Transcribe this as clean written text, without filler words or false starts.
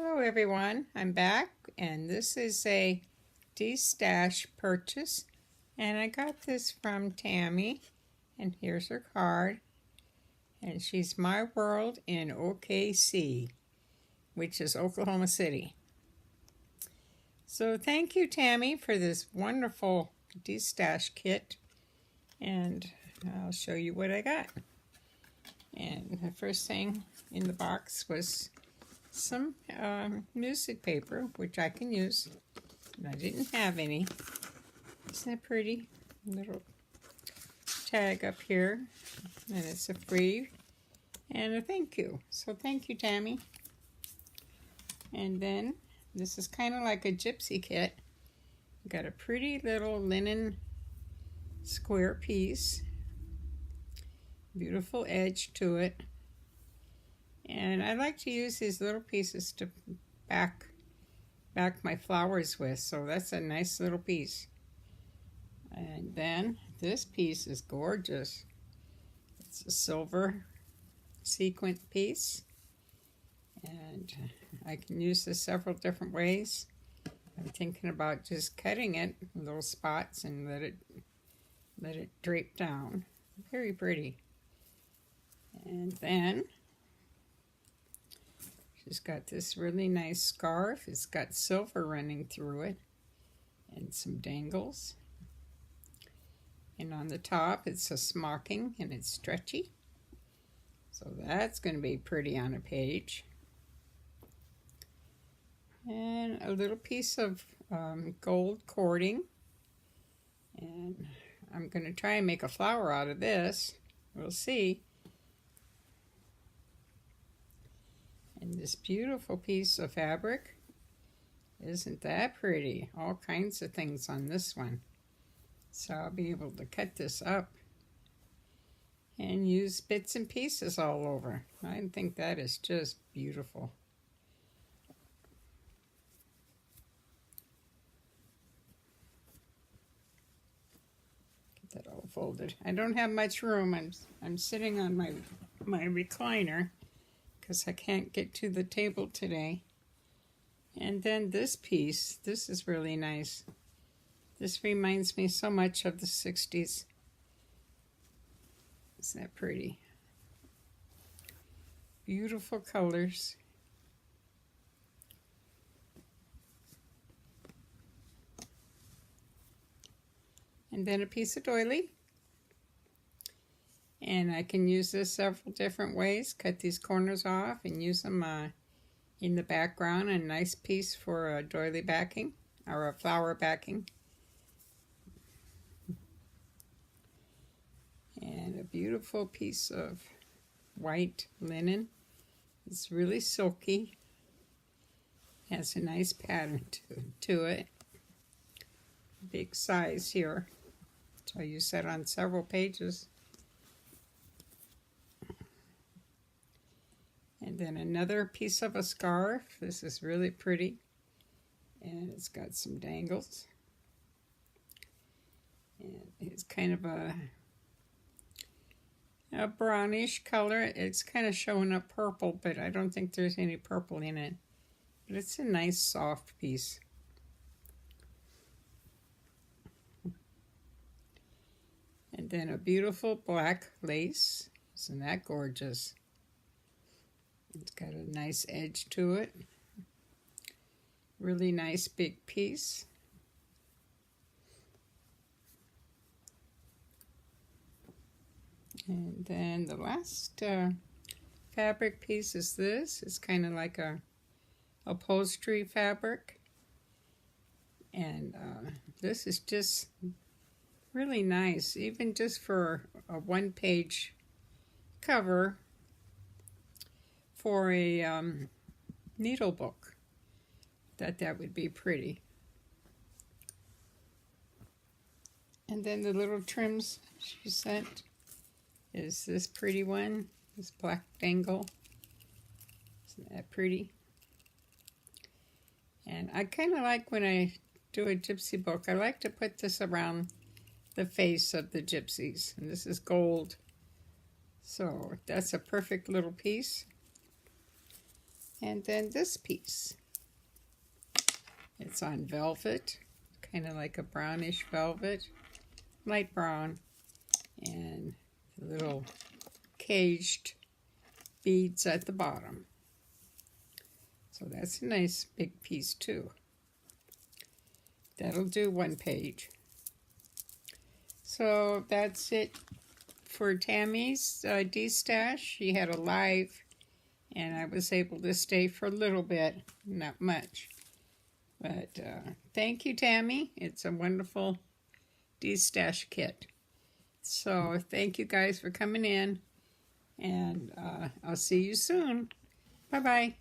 Hello everyone, I'm back and this is a Destash purchase and I got this from Tammy and here's her card and she's My World in OKC, which is Oklahoma City. So thank you Tammy for this wonderful Destash kit and I'll show you what I got. And the first thing in the box was some music paper, which I can use, and I didn't have any. Isn't that pretty? Little tag up here, and it's a free and a thank you. So thank you, Tammy. And then this is kind of like a gypsy kit. Got a pretty little linen square piece, beautiful edge to it. And I like to use these little pieces to back my flowers with, so that's a nice little piece. And then this piece is gorgeous. It's a silver sequin piece, and I can use this several different ways. I'm thinking about just cutting it in little spots and let it drape down. Very pretty. And then she's got this really nice scarf. It's got silver running through it and some dangles. And on the top it's a smocking and it's stretchy. So that's going to be pretty on a page. And a little piece of gold cording. And I'm going to try and make a flower out of this. We'll see. And this beautiful piece of fabric. Isn't that pretty? All kinds of things on this one. So I'll be able to cut this up and use bits and pieces all over. I think that is just beautiful. Get that all folded. I don't have much room. I'm sitting on my recliner because I can't get to the table today. And then this piece, this is really nice. This reminds me so much of the 60s. Isn't that pretty? Beautiful colors. And then a piece of doily. And I can use this several different ways. Cut these corners off and use them in the background. A nice piece for a doily backing or a flower backing. And a beautiful piece of white linen. It's really silky. Has a nice pattern to it. Big size here. So I use that on several pages. And then another piece of a scarf. This is really pretty. And it's got some dangles. And it's kind of a brownish color. It's kind of showing up purple, but I don't think there's any purple in it. But it's a nice soft piece. And then a beautiful black lace. Isn't that gorgeous? It's got a nice edge to it. Really nice big piece. And then the last fabric piece is this. It's kind of like a upholstery fabric. And this is just really nice, even just for a one-page cover for a needle book. That would be pretty. And then the little trims she sent is this pretty one, this black dangle. Isn't that pretty? And I kind of like when I do a gypsy book, I like to put this around the face of the gypsies. And this is gold. So that's a perfect little piece. And then this piece. It's on velvet, kind of like a brownish velvet, light brown, and little caged beads at the bottom. So that's a nice big piece too. That'll do one page. So that's it for Tammy's Destash. She had a live, and I was able to stay for a little bit, not much. But thank you, Tammy. It's a wonderful Destash kit. So thank you guys for coming in, and I'll see you soon. Bye-bye.